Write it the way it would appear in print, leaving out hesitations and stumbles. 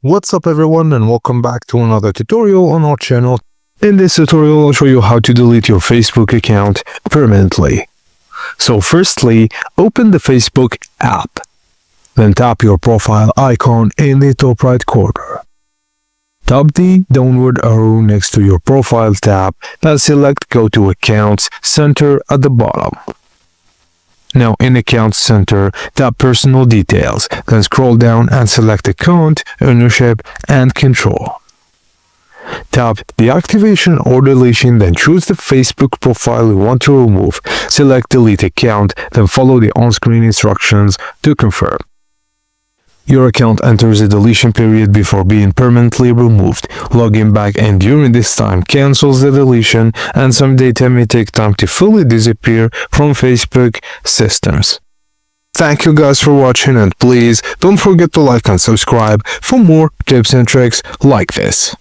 What's up everyone, and welcome back to another tutorial on our channel. In this tutorial I'll show you how to delete your Facebook account permanently. So firstly, open the Facebook app. Then tap your profile icon in the top right corner. Tap the downward arrow next to your profile tab and select Go to Accounts Center at the bottom. Now in Accounts Center, tap Personal Details, then scroll down and select Account, Ownership, and Control. Tap Deactivation or Deletion, then choose the Facebook profile you want to remove. Select Delete Account, then follow the on-screen instructions to confirm. Your account enters a deletion period before being permanently removed. Logging back and during this time cancels the deletion, and some data may take time to fully disappear from Facebook systems. Thank you guys for watching, and please don't forget to like and subscribe for more tips and tricks like this.